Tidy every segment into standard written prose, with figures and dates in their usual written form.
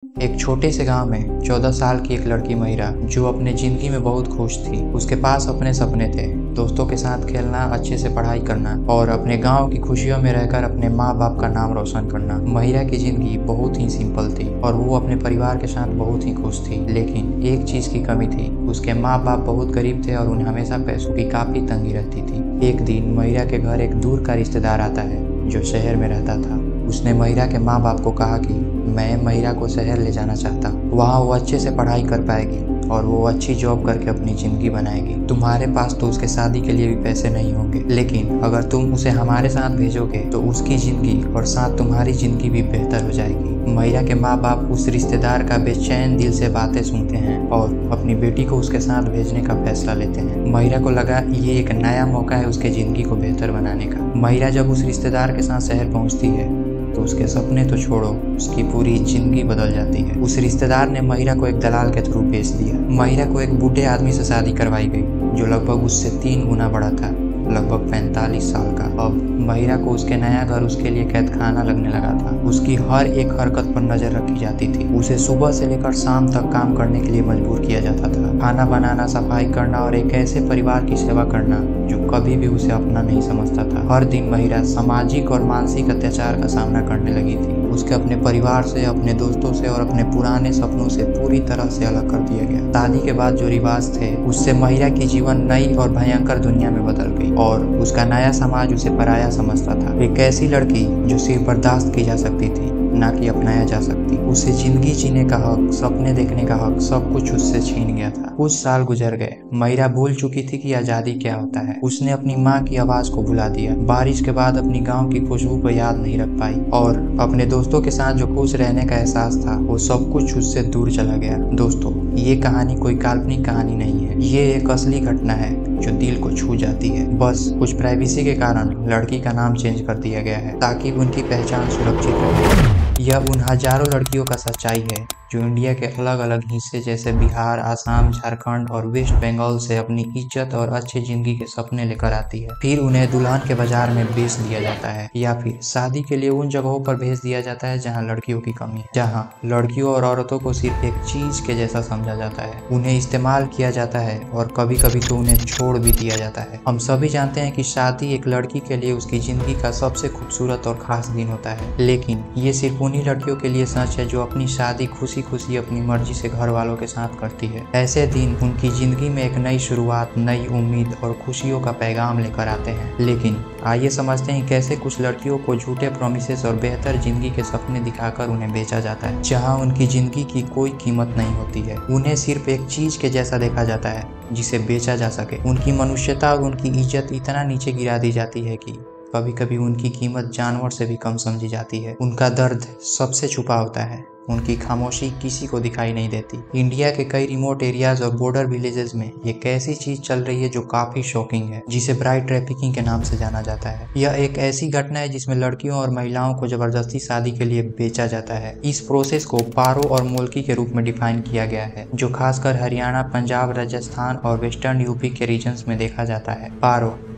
एक छोटे से गांव में 14 साल की एक लड़की महिरा जो अपने जिंदगी में बहुत खुश थी। उसके पास अपने सपने थे, दोस्तों के साथ खेलना, अच्छे से पढ़ाई करना और अपने गांव की खुशियों में रहकर अपने माँ बाप का नाम रोशन करना। महिरा की जिंदगी बहुत ही सिंपल थी और वो अपने परिवार के साथ बहुत ही खुश थी। लेकिन एक चीज की कमी थी, उसके माँ बाप बहुत गरीब थे और उन्हें हमेशा पैसों की काफी तंगी रहती थी। एक दिन महिरा के घर एक दूर का रिश्तेदार आता है जो शहर में रहता था। उसने महिरा के माँ बाप को कहा कि मैं महिरा को शहर ले जाना चाहता हूँ, वहाँ वो अच्छे से पढ़ाई कर पाएगी और वो अच्छी जॉब करके अपनी जिंदगी बनाएगी। तुम्हारे पास तो उसके शादी के लिए भी पैसे नहीं होंगे, लेकिन अगर तुम उसे हमारे साथ भेजोगे तो उसकी जिंदगी और साथ तुम्हारी जिंदगी भी बेहतर हो जाएगी। महिरा के माँ बाप उस रिश्तेदार का बेचैन दिल से बातें सुनते हैं और अपनी बेटी को उसके साथ भेजने का फैसला लेते हैं। महिरा को लगा ये एक नया मौका है उसके जिंदगी को बेहतर बनाने का। महिरा जब उस रिश्तेदार के साथ शहर पहुंचती है तो उसके सपने तो छोड़ो, उसकी पूरी जिंदगी बदल जाती है। उस रिश्तेदार ने महिरा को एक दलाल के थ्रू बेच दिया। महिरा को एक बूढ़े आदमी से शादी करवाई गई जो लगभग उससे 3 गुना बड़ा था, लगभग 45 साल का। अब महिरा को उसके नया घर उसके लिए कैद खाना लगने लगा था। उसकी हर एक हरकत पर नजर रखी जाती थी। उसे सुबह से लेकर शाम तक काम करने के लिए मजबूर किया जाता था, खाना बनाना, सफाई करना और एक ऐसे परिवार की सेवा करना जो कभी भी उसे अपना नहीं समझता था। हर दिन महिरा सामाजिक और मानसिक अत्याचार का सामना करने लगी थी। उसके अपने परिवार से, अपने दोस्तों से और अपने पुराने सपनों से पूरी तरह से अलग कर दिया गया। शादी के बाद जो रिवाज थे उससे महिरा की जीवन नई और भयंकर दुनिया में बदल गई और उसका नया समाज उसे पराया समझता था। एक ऐसी लड़की जो सिर्फ बर्दाश्त की जा सकती थी, ना कि अपनाया जा सकती। उसे जिंदगी जीने का हक, सपने देखने का हक, सब कुछ उससे छीन गया था। कुछ साल गुजर गए। महिरा भूल चुकी थी कि आजादी क्या होता है। उसने अपनी माँ की आवाज को भुला दिया, बारिश के बाद अपनी गांव की खुशबू को याद नहीं रख पाई और अपने दोस्तों के साथ जो खुश रहने का एहसास था वो सब कुछ उससे दूर चला गया। दोस्तों, ये कहानी कोई काल्पनिक कहानी नहीं है, ये एक असली घटना है जो दिल को छू जाती है। बस कुछ प्राइवेसी के कारण लड़की का नाम चेंज कर दिया गया है ताकि उनकी पहचान सुरक्षित रहे। यह उन हजारों लड़कियों का सच्चाई है जो इंडिया के अलग अलग हिस्से जैसे बिहार, आसाम, झारखंड और वेस्ट बंगाल से अपनी इज्जत और अच्छी जिंदगी के सपने लेकर आती है। फिर उन्हें दुल्हन के बाजार में बेच दिया जाता है या फिर शादी के लिए उन जगहों पर भेज दिया जाता है जहां लड़कियों की कमी है, जहां लड़कियों और औरतों को सिर्फ एक चीज के जैसा समझा जाता है। उन्हें इस्तेमाल किया जाता है और कभी कभी तो उन्हें छोड़ भी दिया जाता है। हम सभी जानते हैं कि शादी एक लड़की के लिए उसकी जिंदगी का सबसे खूबसूरत और खास दिन होता है, लेकिन ये सिर्फ उन्हीं लड़कियों के लिए सच है जो अपनी शादी खुशी खुशी अपनी मर्जी से घर वालों के साथ करती है। ऐसे दिन उनकी जिंदगी में एक नई शुरुआत, नई उम्मीद और खुशियों का पैगाम लेकर आते हैं। लेकिन आइए समझते हैं कैसे कुछ लड़कियों को झूठे प्रॉमिसेस और बेहतर जिंदगी के सपने दिखाकर उन्हें बेचा जाता है, जहां उनकी जिंदगी की कोई कीमत नहीं होती है। उन्हें सिर्फ एक चीज के जैसा देखा जाता है जिसे बेचा जा सके। उनकी मनुष्यता और उनकी इज्जत इतना नीचे गिरा दी जाती है कि कभी कभी उनकी कीमत जानवर से भी कम समझी जाती है। उनका दर्द सबसे छुपा होता है, उनकी खामोशी किसी को दिखाई नहीं देती। इंडिया के कई रिमोट एरियाज और बॉर्डर विलेजेस में एक ऐसी चीज चल रही है जो काफी शॉकिंग है, जिसे ब्राइड ट्रैफिकिंग के नाम से जाना जाता है। यह एक ऐसी घटना है जिसमें लड़कियों और महिलाओं को जबरदस्ती शादी के लिए बेचा जाता है। इस प्रोसेस को पारो और मोल्की के रूप में डिफाइन किया गया है, जो खासकर हरियाणा, पंजाब, राजस्थान और वेस्टर्न यूपी के रीजन्स में देखा जाता है।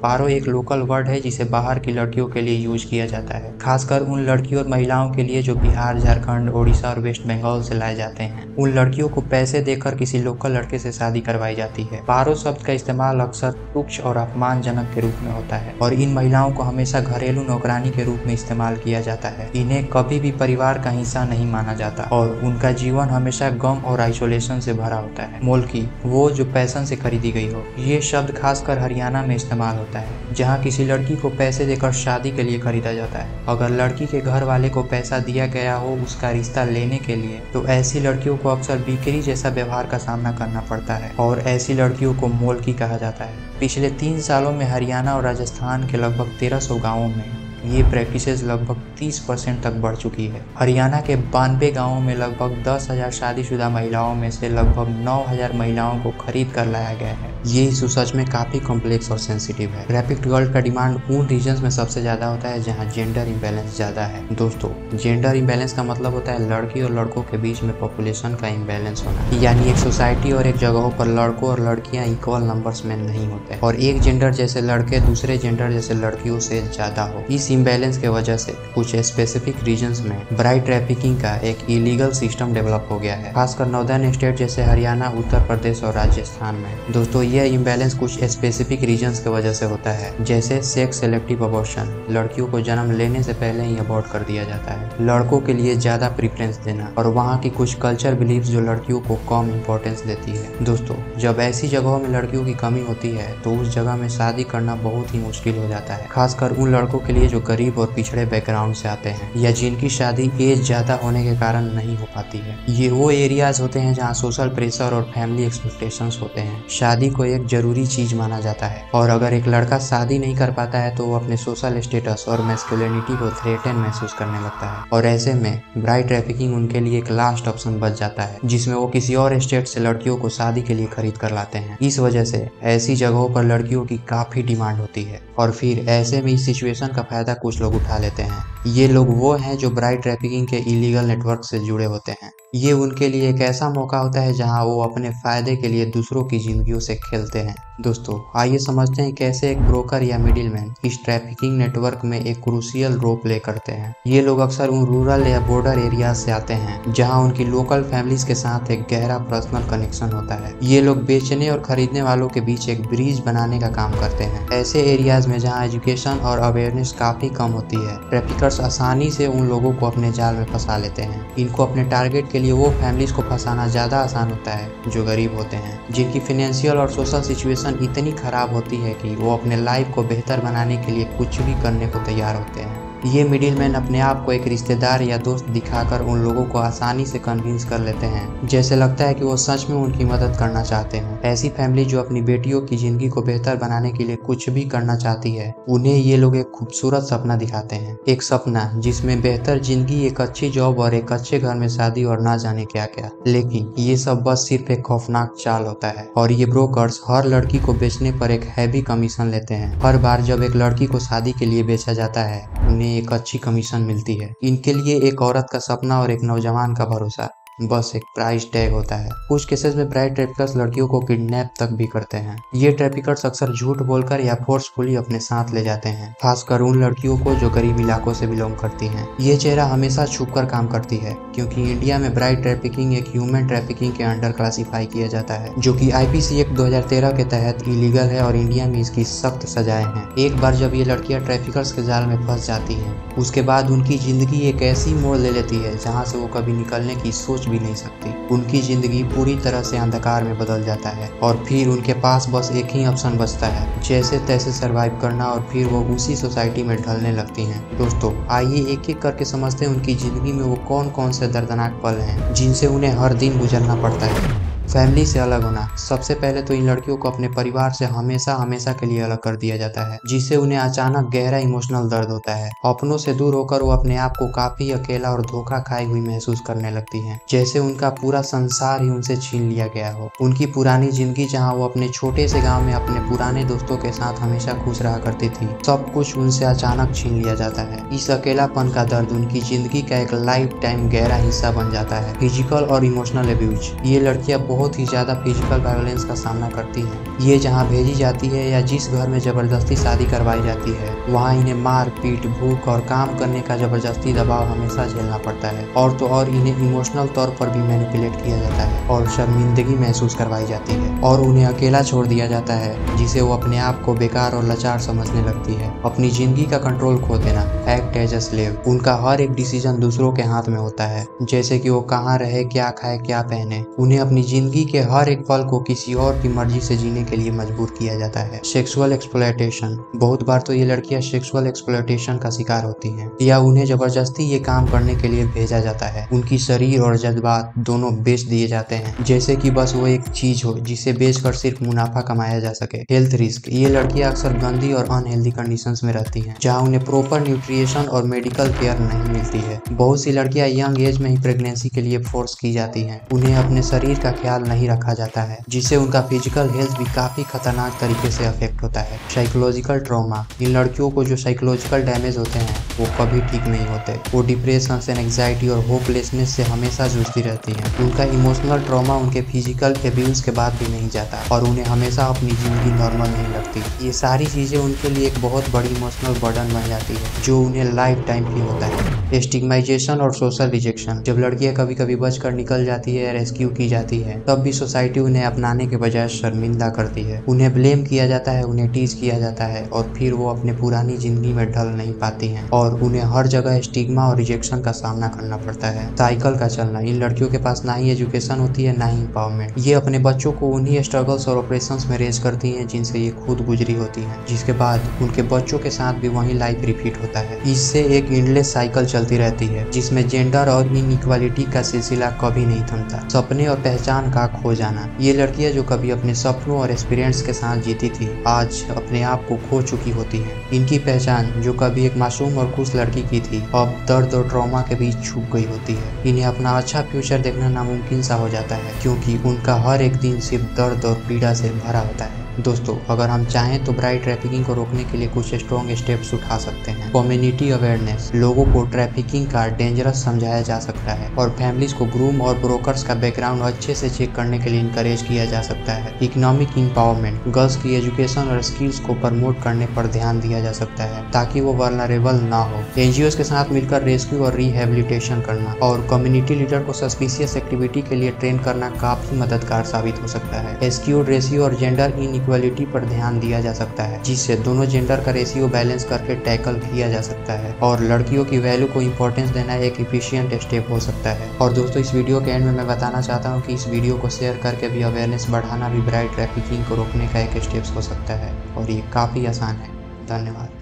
पारो एक लोकल वर्ड है जिसे बाहर की लड़कियों के लिए यूज किया जाता है, खासकर उन लड़कियों और महिलाओं के लिए जो बिहार, झारखंड, ओडिशा और वेस्ट बंगाल से लाए जाते हैं। उन लड़कियों को पैसे देकर किसी लोकल लड़के से शादी करवाई जाती है। पारो शब्द का इस्तेमाल अक्सर तुच्छ और अपमानजनक के रूप में होता है और इन महिलाओं को हमेशा घरेलू नौकरानी के रूप में इस्तेमाल किया जाता है। इन्हें कभी भी परिवार का हिस्सा नहीं माना जाता और उनका जीवन हमेशा गम और आइसोलेशन से भरा होता है। मोल्की, वो जो पैसन से खरीदी गई हो, ये शब्द खासकर हरियाणा में इस्तेमाल होता है, जहाँ किसी लड़की को पैसे देकर शादी के लिए खरीदा जाता है। अगर लड़की के घर वाले को पैसा दिया गया हो उसका रिश्ता लेने के लिए, तो ऐसी लड़कियों को अक्सर बिक्री जैसा व्यवहार का सामना करना पड़ता है और ऐसी लड़कियों को मोल्की कहा जाता है। पिछले 3 सालों में हरियाणा और राजस्थान के लगभग 1300 गाँवों में ये प्रैक्टिसेस लगभग 30% तक बढ़ चुकी है। हरियाणा के 92 गाँवों में लगभग 10,000 शादीशुदा महिलाओं में से लगभग 9,000 महिलाओं को खरीद कर लाया गया है। ये इशू सच में काफी कॉम्प्लेक्स और सेंसिटिव है। रैपिड गर्ल का डिमांड उन रीजन्स में सबसे ज्यादा होता है जहाँ जेंडर इम्बैलेंस ज्यादा है। दोस्तों, जेंडर इम्बैलेंस का मतलब होता है लड़की और लड़कों के बीच में पॉपुलेशन का इम्बैलेंस होना, यानी एक सोसाइटी और एक जगहों पर लड़कों और लड़कियां इक्वल नंबर्स में नहीं होते और एक जेंडर जैसे लड़के दूसरे जेंडर जैसे लड़कियों से ज्यादा हो। इस इम्बैलेंस के वजह से कुछ स्पेसिफिक रीजन्स में ब्राइड ट्रैफिकिंग का एक इलीगल सिस्टम डेवलप हो गया है, खासकर नॉर्दर्न स्टेट जैसे हरियाणा, उत्तर प्रदेश और राजस्थान में। दोस्तों, यह इम्बैलेंस कुछ स्पेसिफिक रीजन्स की वजह से होता है, जैसे सेक्स सेलेक्टिव अबॉर्शन, लड़कियों को जन्म लेने से पहले ही अबॉर्ट कर दिया जाता है, लड़कों के लिए ज्यादा प्रेफरेंस देना और वहाँ की कुछ कल्चर बिलीफ जो लड़कियों को कम इम्पोर्टेंस देती है। दोस्तों, जब ऐसी जगहों में लड़कियों की कमी होती है तो उस जगह में शादी करना बहुत ही मुश्किल हो जाता है, खासकर उन लड़कों के लिए जो गरीब और पिछड़े बैकग्राउंड से आते हैं या जिनकी शादी एज ज्यादा होने के कारण नहीं हो पाती है। ये वो एरियाज होते हैं जहाँ सोशल प्रेशर और फैमिली एक्सपेक्टेशंस होते हैं। शादी को एक जरूरी चीज माना जाता है और अगर एक लड़का शादी नहीं कर पाता है तो वो अपने सोशल स्टेटस और मैस्कुलिनिटी को थ्रेटन महसूस करने लगता है और ऐसे में ब्राइड ट्रैफिकिंग उनके लिए एक लास्ट ऑप्शन बच जाता है, जिसमें वो किसी और स्टेट से लड़कियों को शादी के लिए खरीद कर लाते हैं। इस वजह से ऐसी जगहों पर लड़कियों की काफी डिमांड होती है और फिर ऐसे में इस सिचुएशन का फायदा कुछ लोग उठा लेते हैं। ये लोग वो हैं जो ब्राइड ट्रैफिकिंग के इलीगल नेटवर्क से जुड़े होते हैं। ये उनके लिए एक ऐसा मौका होता है जहां वो अपने फायदे के लिए दूसरों की जिंदगियों से खेलते हैं। दोस्तों, आइए समझते हैं कैसे एक ब्रोकर या मिडिलमैन इस ट्रैफिकिंग नेटवर्क में एक क्रूशियल रोल प्ले करते हैं। ये लोग अक्सर उन रूरल या बॉर्डर एरियाज से आते हैं जहां उनकी लोकल फैमिलीज के साथ एक गहरा पर्सनल कनेक्शन होता है। ये लोग बेचने और खरीदने वालों के बीच एक ब्रिज बनाने का काम करते हैं। ऐसे एरियाज में जहां एजुकेशन और अवेयरनेस काफी कम होती है, ट्रैफिकर्स आसानी से उन लोगों को अपने जाल में फंसा लेते हैं। इनको अपने टारगेट के लिए वो फैमिलीज को फंसाना ज्यादा आसान होता है जो गरीब होते हैं, जिनकी फाइनेंशियल और सोशल सिचुएशन इतनी खराब होती है कि वो अपने लाइफ को बेहतर बनाने के लिए कुछ भी करने को तैयार होते हैं। ये मिडिलमैन अपने आप को एक रिश्तेदार या दोस्त दिखाकर उन लोगों को आसानी से कन्विंस कर लेते हैं, जैसे लगता है कि वो सच में उनकी मदद करना चाहते हैं। ऐसी फैमिली जो अपनी बेटियों की जिंदगी को बेहतर बनाने के लिए कुछ भी करना चाहती है, उन्हें ये लोग एक खूबसूरत सपना दिखाते हैं। एक सपना जिसमें बेहतर जिंदगी, एक अच्छी जॉब और एक अच्छे घर में शादी और ना जाने क्या क्या। लेकिन ये सब बस सिर्फ एक खौफनाक चाल होता है और ये ब्रोकर्स हर लड़की को बेचने पर एक हैवी कमीशन लेते हैं। हर बार जब एक लड़की को शादी के लिए बेचा जाता है, उन्हें एक अच्छी कमीशन मिलती है। इनके लिए एक औरत का सपना और एक नौजवान का भरोसा बस एक प्राइस टैग होता है। कुछ केसेस में ब्राइड ट्रैफिकर्स लड़कियों को किडनैप तक भी करते हैं। ये ट्रैफिकर्स अक्सर झूठ बोलकर या फोर्सफुली अपने साथ ले जाते हैं, खासकर उन लड़कियों को जो गरीब इलाकों से बिलोंग करती हैं। ये चेहरा हमेशा छुपकर काम करती है, क्योंकि इंडिया में ब्राइड ट्रैफिकिंग एक ह्यूमन ट्रैफिकिंग के अंडर क्लासिफाई किया जाता है, जो कि IPC एक्ट 2013 के तहत इलीगल है और इंडिया में इसकी सख्त सजाएं हैं। एक बार जब ये लड़कियां ट्रैफिकर्स के जाल में फंस जाती हैं, उसके बाद उनकी जिंदगी एक ऐसी मोड़ ले लेती है जहाँ से वो कभी निकलने की सोच भी नहीं सकती। उनकी जिंदगी पूरी तरह से अंधकार में बदल जाता है और फिर उनके पास बस एक ही ऑप्शन बचता है, जैसे तैसे सरवाइव करना, और फिर वो उसी सोसाइटी में ढलने लगती हैं। दोस्तों, आइए एक एक करके समझते हैं उनकी जिंदगी में वो कौन कौन से दर्दनाक पल हैं जिनसे उन्हें हर दिन गुजरना पड़ता है। फैमिली से अलग होना। सबसे पहले तो इन लड़कियों को अपने परिवार से हमेशा हमेशा के लिए अलग कर दिया जाता है, जिससे उन्हें अचानक गहरा इमोशनल दर्द होता है। अपनों से दूर होकर वो अपने आप को काफी अकेला और धोखा खाई हुई महसूस करने लगती हैं, जैसे उनका पूरा संसार ही उनसे छीन लिया गया हो। उनकी पुरानी जिंदगी, जहाँ वो अपने छोटे से गाँव में अपने पुराने दोस्तों के साथ हमेशा खुश रहा करती थी, सब कुछ उनसे अचानक छीन लिया जाता है। इस अकेलापन का दर्द उनकी जिंदगी का एक लाइफ टाइम गहरा हिस्सा बन जाता है। फिजिकल और इमोशनल अब्यूज। ये लड़कियां बहुत ही ज्यादा फिजिकल वायलेंस का सामना करती हैं। ये जहाँ भेजी जाती है या जिस घर में जबरदस्ती शादी करवाई जाती है, वहाँ इन्हें मार पीट, भूख और काम करने का जबरदस्ती दबाव हमेशा झेलना पड़ता है। और तो और इन्हें इमोशनल तौर पर भी मैनिपुलेट किया जाता है और शर्मिंदगी महसूस करवाई जाती है और उन्हें अकेला छोड़ दिया जाता है, जिसे वो अपने आप को बेकार और लाचार समझने लगती है। अपनी जिंदगी का कंट्रोल खो देना, एक्ट एज अ स्लेव। उनका हर एक डिसीजन दूसरों के हाथ में होता है, जैसे कि वो कहाँ रहे, क्या खाए, क्या पहने। उन्हें अपनी जिंदगी के हर एक पल को किसी और की मर्जी से जीने के लिए मजबूर किया जाता है। Sexual exploitation. बहुत बार तो ये लड़कियां सेक्सुअल एक्सप्लॉयटेशन का शिकार होती हैं या उन्हें जबरदस्ती ये काम करने के लिए भेजा जाता है। उनकी शरीर और जज्बात दोनों बेच दिए जाते हैं, जैसे कि बस वो एक चीज हो जिसे बेचकर सिर्फ मुनाफा कमाया जा सके। Health risk. ये लड़कियां अक्सर गंदी और अनहेल्दी कंडीशंस में रहती हैं, जहां उन्हें प्रॉपर न्यूट्रिशन और मेडिकल केयर नहीं मिलती है। बहुत सी लड़कियां यंग एज में ही प्रेगनेंसी के लिए फोर्स की जाती हैं। उन्हें अपने शरीर का ख्याल ख्याल नहीं रखा जाता है, जिससे उनका फिजिकल हेल्थ भी काफी खतरनाक तरीके से अफेक्ट होता है। साइकोलॉजिकल ट्रॉमा, इन लड़कियों को जो साइकोलॉजिकल डैमेज होते हैं वो कभी ठीक नहीं होते। वो डिप्रेशन, एंग्जाइटी और होपलेसनेस से हमेशा जूझती रहती हैं। उनका इमोशनल ट्रॉमा उनके फिजिकल एब्यूज के बाद भी नहीं जाता और उन्हें हमेशा अपनी जिंदगी नॉर्मल नहीं लगती। ये सारी चीजें उनके लिए एक बहुत बड़ी इमोशनल बर्डन बन जाती है, जो उन्हें लाइफ टाइम फील होता है। स्टिग्माइजेशन और सोशल रिजेक्शन, जब लड़कियां कभी कभी बचकर निकल जाती है, रेस्क्यू की जाती है, तब भी सोसाइटी उन्हें अपनाने के बजाय शर्मिंदा करती है। उन्हें ब्लेम किया जाता है, उन्हें टीज किया जाता है और फिर वो अपने पुरानी जिंदगी में ढल नहीं पाती हैं और उन्हें हर जगह स्टिग्मा और रिजेक्शन का सामना करना पड़ता है। साइकिल का चलना, इन लड़कियों के पास ना ही एजुकेशन होती है, ना ही एम्पावरमेंट। ये अपने बच्चों को उन्हीं स्ट्रगल्स और ऑपरेशंस में रेज करती हैं जिनसे ये खुद गुजरी होती हैं, जिसके बाद उनके बच्चों के साथ भी वही लाइफ रिपीट होता है। इससे एक एंडलेस साइकिल चलती रहती है, जिसमें जेंडर और इनइक्वालिटी का सिलसिला कभी नहीं थमता। सपने और पहचान का खो जाना, ये लड़कियां जो कभी अपने सपनों और एक्सपीरियंस के साथ जीती थी, आज अपने आप को खो चुकी होती हैं। इनकी पहचान जो कभी एक मासूम और खुश लड़की की थी, अब दर्द और ट्रॉमा के बीच छुप गई होती है। इन्हें अपना अच्छा फ्यूचर देखना नामुमकिन सा हो जाता है, क्योंकि उनका हर एक दिन सिर्फ दर्द और पीड़ा से भरा होता है। दोस्तों, अगर हम चाहें तो ब्राइड ट्रैफिकिंग को रोकने के लिए कुछ स्ट्रॉन्ग स्टेप्स उठा सकते हैं। कम्युनिटी अवेयरनेस, लोगों को ट्रैफिकिंग का डेंजरस समझाया जा सकता है और फैमिलीज को ग्रूम और ब्रोकर्स का बैकग्राउंड अच्छे से चेक करने के लिए इनकरेज किया जा सकता है। इकोनॉमिक एम्पावरमेंट, गर्ल्स की एजुकेशन और स्किल्स को प्रमोट करने पर ध्यान दिया जा सकता है ताकि वो वल्नरेबल ना हो। एनजीओ के साथ मिलकर रेस्क्यू और रिहेबिलिटेशन करना और कम्युनिटी लीडर को सस्पिशियस एक्टिविटी के लिए ट्रेन करना काफी मददगार साबित हो सकता है। स्क्यूड रेशियो और जेंडर इक्वालिटी पर ध्यान दिया जा सकता है, जिससे दोनों जेंडर का रेशियो बैलेंस करके टैकल किया जा सकता है और लड़कियों की वैल्यू को इंपॉर्टेंस देना एक इफिशिएंट स्टेप हो सकता है। और दोस्तों, इस वीडियो के एंड में मैं बताना चाहता हूं कि इस वीडियो को शेयर करके भी अवेयरनेस बढ़ाना भी ब्राइड ट्रैफिकिंग को रोकने का एक स्टेप हो सकता है और ये काफी आसान है। धन्यवाद।